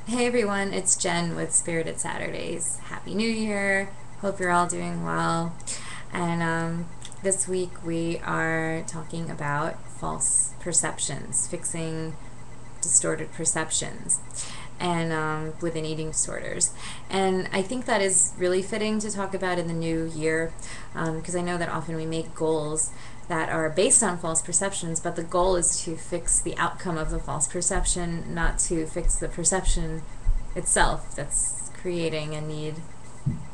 Hey everyone, it's Jen with Spirited Saturdays. Happy New Year. Hope you're all doing well. And this week we are talking about false perceptions, fixing distorted perceptions, and within eating disorders. And I think that is really fitting to talk about in the new year, because I know that often we make goals that are based on false perceptions, but the goal is to fix the outcome of the false perception, not to fix the perception itself that's creating a need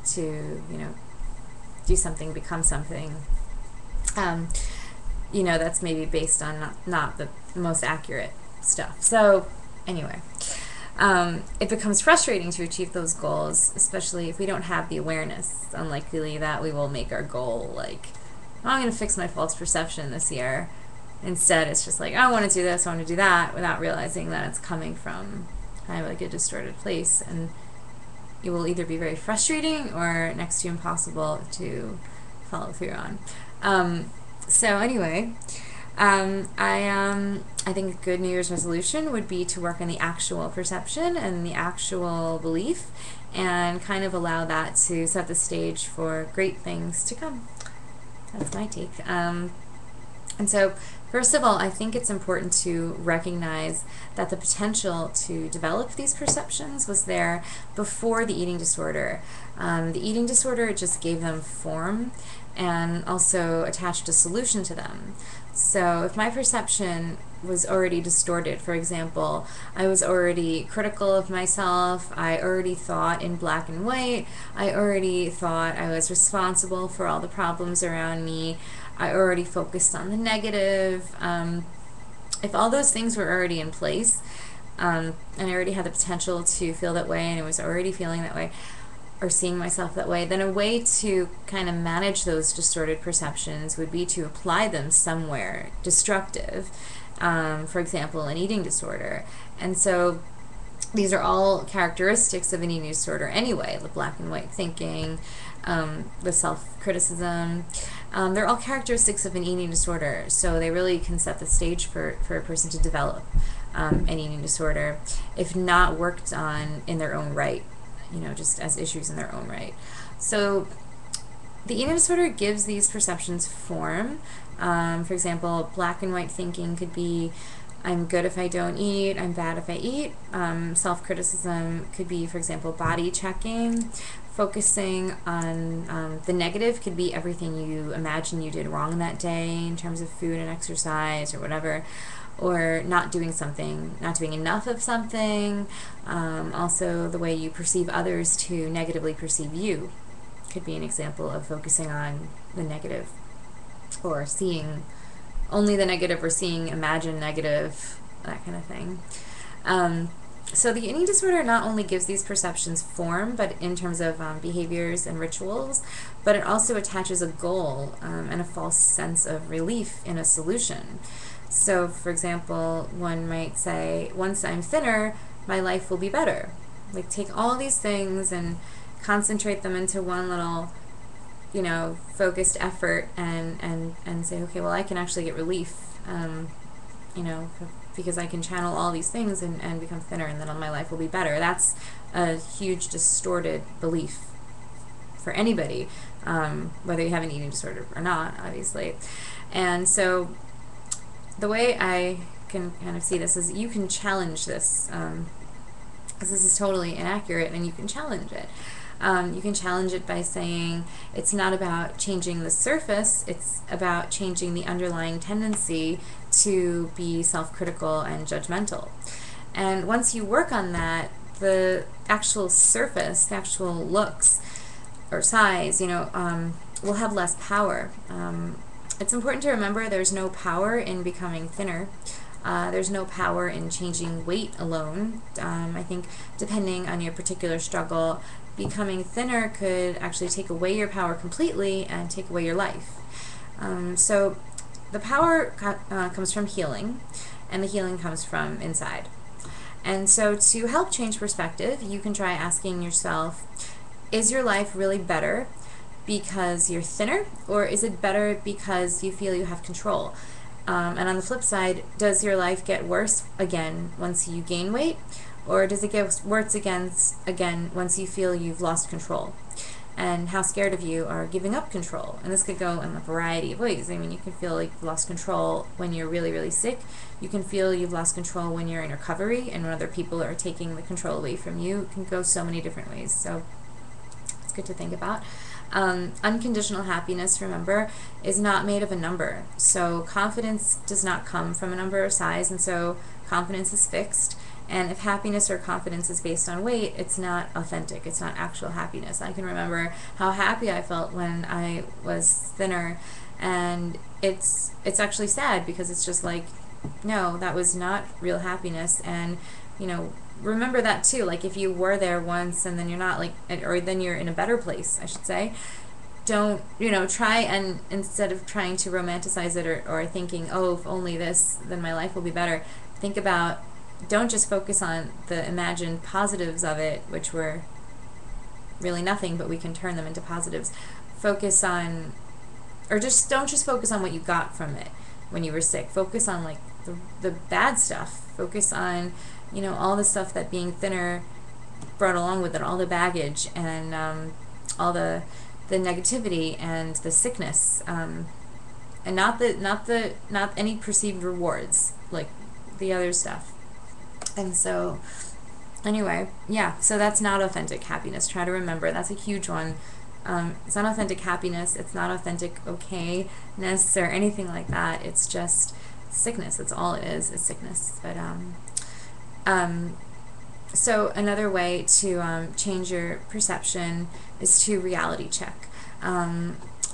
to, do something, become something. Um, that's maybe based on not the most accurate stuff. So, anyway. It becomes frustrating to achieve those goals, especially if we don't have the awareness. It's unlikely that we will make our goal like, oh, I'm going to fix my false perception this year. Instead, it's just like, I want to do this, I want to do that, without realizing that it's coming from kind of like a distorted place. And it will either be very frustrating or next to impossible to follow through on. So anyway, I think a good New Year's resolution would be to work on the actual perception and the actual belief, and kind of allow that to set the stage for great things to come. That's my take. And so, first of all, I think it's important to recognize that the potential to develop these perceptions was there before the eating disorder. The eating disorder just gave them form and also attached a solution to them. So if my perception was already distorted, for example, I was already critical of myself, I already thought in black and white, I already thought I was responsible for all the problems around me, I already focused on the negative. If all those things were already in place, and I already had the potential to feel that way, and I was already feeling that way, or seeing myself that way, then a way to kind of manage those distorted perceptions would be to apply them somewhere destructive, for example, an eating disorder. And so these are all characteristics of an eating disorder anyway, the black and white thinking, the self-criticism. They're all characteristics of an eating disorder, so they really can set the stage for a person to develop an eating disorder if not worked on in their own right, just as issues in their own right. So the eating disorder gives these perceptions form. For example, black and white thinking could be, I'm good if I don't eat, I'm bad if I eat. Self-criticism could be, for example, body checking. Focusing on the negative could be everything you imagine you did wrong that day in terms of food and exercise or whatever, or not doing something, not doing enough of something. Also, the way you perceive others to negatively perceive you could be an example of focusing on the negative, or seeing only the negative, or seeing imagined negative, that kind of thing. So the eating disorder not only gives these perceptions form, but in terms of behaviors and rituals, but it also attaches a goal and a false sense of relief in a solution. So, for example, one might say, once I'm thinner, my life will be better. Like, take all these things and concentrate them into one little, focused effort, and say, okay, well, I can actually get relief, because I can channel all these things and become thinner, and then my life will be better. That's a huge distorted belief for anybody, whether you have an eating disorder or not, obviously. And so the way I can kind of see this is you can challenge this, because this is totally inaccurate, and you can challenge it. You can challenge it by saying it's not about changing the surface, it's about changing the underlying tendency to be self-critical and judgmental. And once you work on that, the actual surface, the actual looks or size, will have less power. It's important to remember there's no power in becoming thinner. There's no power in changing weight alone. I think depending on your particular struggle, becoming thinner could actually take away your power completely and take away your life. So the power comes from healing, and the healing comes from inside. And so to help change perspective, you can try asking yourself, is your life really better because you're thinner, or is it better because you feel you have control? And on the flip side, does your life get worse again once you gain weight, or does it get worse again once you feel you've lost control? And how scared of you are giving up control? And this could go in a variety of ways. I mean, you can feel like you've lost control when you're really, really sick. You can feel you've lost control when you're in recovery and when other people are taking the control away from you. It can go so many different ways. So it's good to think about. Unconditional happiness, remember, is not made of a number. So confidence does not come from a number or size, and so confidence is fixed. And if happiness or confidence is based on weight, it's not authentic. It's not actual happiness. I can remember how happy I felt when I was thinner, and it's actually sad because it's just like, no, that was not real happiness. And you know, remember that too. Like if you were there once and then you're not, like, or then you're in a better place, I should say. Don't, try, and instead of trying to romanticize it or thinking, oh, if only this, then my life will be better. Think about, don't just focus on the imagined positives of it, which were really nothing, but we can turn them into positives. Focus on, or just don't just focus on what you got from it when you were sick. Focus on like the bad stuff. Focus on, all the stuff that being thinner brought along with it, all the baggage and all the negativity and the sickness, and not any perceived rewards, like the other stuff. And so anyway, yeah, so that's not authentic happiness. Try to remember, that's a huge one. It's not authentic happiness. It's not authentic okayness or anything like that. It's just sickness. That's all it is sickness. But so another way to change your perception is to reality check.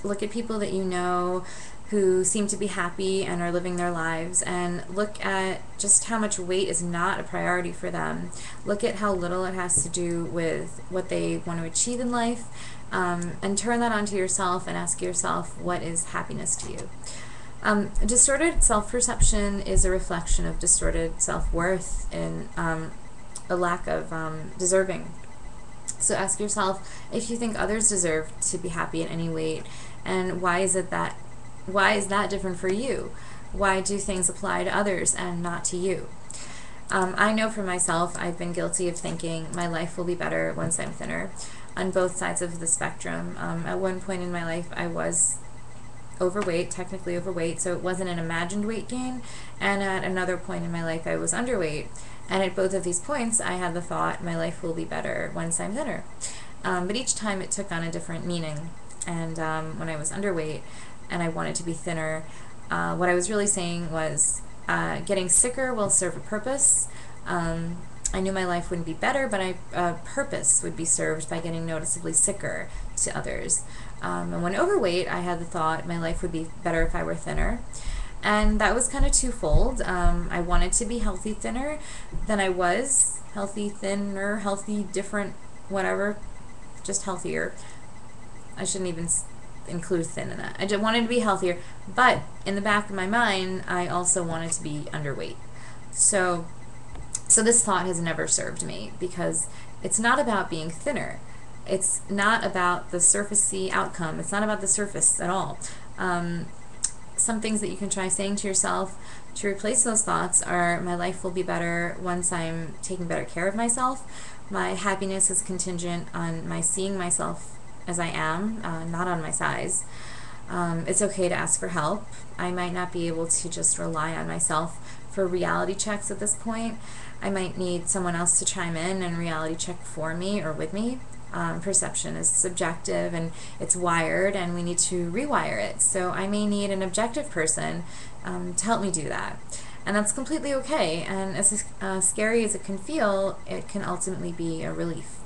Look at people that you know who seem to be happy and are living their lives, and look at just how much weight is not a priority for them. Look at how little it has to do with what they want to achieve in life, and turn that onto yourself and ask yourself, what is happiness to you? Distorted self-perception is a reflection of distorted self-worth and a lack of deserving. So ask yourself if you think others deserve to be happy at any weight, and why is that different for you? Why do things apply to others and not to you? I know for myself, I've been guilty of thinking my life will be better once I'm thinner, on both sides of the spectrum. At one point in my life, I was overweight, technically overweight, so it wasn't an imagined weight gain, and at another point in my life, I was underweight. And at both of these points, I had the thought, my life will be better once I'm thinner. But each time it took on a different meaning. And when I was underweight and I wanted to be thinner, what I was really saying was getting sicker will serve a purpose. I knew my life wouldn't be better, but a purpose would be served by getting noticeably sicker to others. And when overweight, I had the thought my life would be better if I were thinner. And that was kind of twofold. I wanted to be healthy thinner than I was. Healthy thinner, healthy different, whatever, just healthier. I shouldn't even include thin in that. I just wanted to be healthier, but in the back of my mind, I also wanted to be underweight. So this thought has never served me, because it's not about being thinner. It's not about the surfacey outcome. It's not about the surface at all. Some things that you can try saying to yourself to replace those thoughts are, my life will be better once I'm taking better care of myself. My happiness is contingent on my seeing myself as I am, not on my size. It's okay to ask for help. I might not be able to just rely on myself for reality checks at this point. I might need someone else to chime in and reality check for me or with me. Perception is subjective and it's wired, and we need to rewire it. So I may need an objective person to help me do that. And that's completely okay. And as scary as it can feel, it can ultimately be a relief.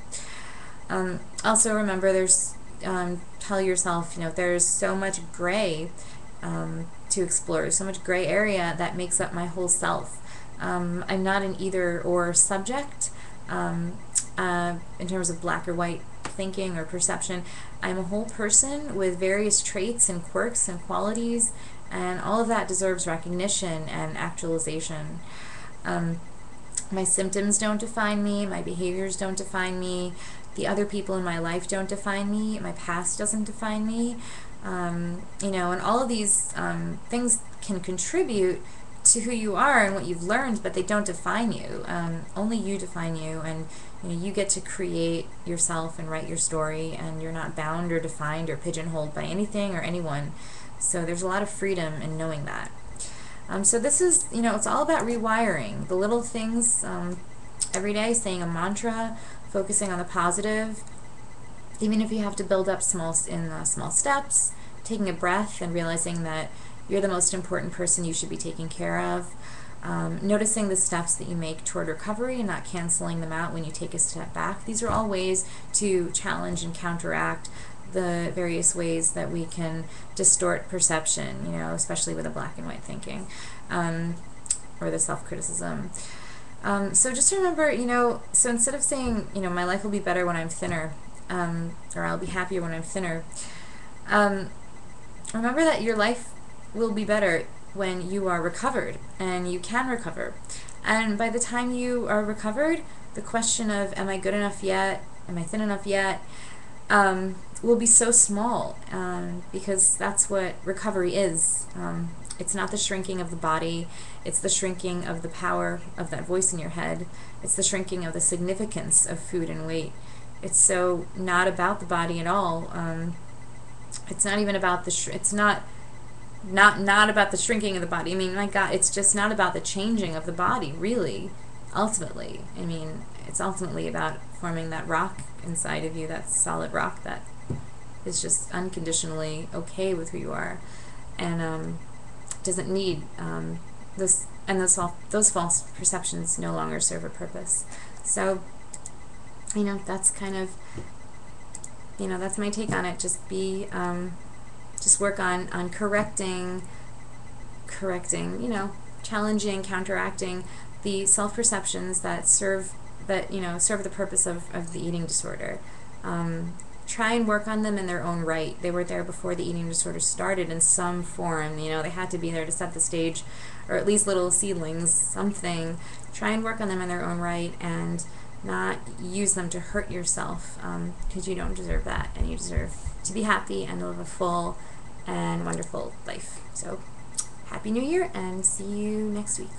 Also remember, tell yourself, there's so much gray to explore, so much gray area that makes up my whole self. I'm not an either or subject. In terms of black or white thinking or perception, I'm a whole person with various traits and quirks and qualities, and all of that deserves recognition and actualization. My symptoms don't define me, my behaviors don't define me, the other people in my life don't define me, my past doesn't define me. You know, and all of these things can contribute to who you are and what you've learned, but they don't define you. Only you define you, and you know, you get to create yourself and write your story, and you're not bound or defined or pigeonholed by anything or anyone. So there's a lot of freedom in knowing that. So this is, you know, it's all about rewiring the little things every day, saying a mantra, focusing on the positive, even if you have to build up small steps, taking a breath and realizing that you're the most important person you should be taking care of, noticing the steps that you make toward recovery and not canceling them out when you take a step back. These are all ways to challenge and counteract the various ways that we can distort perception, you know, especially with the black and white thinking, or the self-criticism. So just remember, you know, so instead of saying, you know, my life will be better when I'm thinner, or I'll be happier when I'm thinner, remember that your life will be better when you are recovered, and you can recover. And by the time you are recovered, the question of, am I good enough yet? Am I thin enough yet? Will be so small, because that's what recovery is. It's not the shrinking of the body, it's the shrinking of the power of that voice in your head. It's the shrinking of the significance of food and weight. It's so not about the body at all. It's not even about it's not about the shrinking of the body. I mean, my God, it's just not about the changing of the body, really, ultimately. I mean, it's ultimately about forming that rock inside of you, that solid rock that is just unconditionally okay with who you are, and doesn't need those false perceptions no longer serve a purpose. So, you know, that's kind of, you know, that's my take on it. Just just work on correcting, you know, challenging, counteracting the self-perceptions that serve the purpose of the eating disorder. Try and work on them in their own right. They were there before the eating disorder started in some form. You know, they had to be there to set the stage, or at least little seedlings, something. Try and work on them in their own right, and not use them to hurt yourself, because you don't deserve that, and you deserve to be happy and live a full and wonderful life. So, Happy New Year, and see you next week.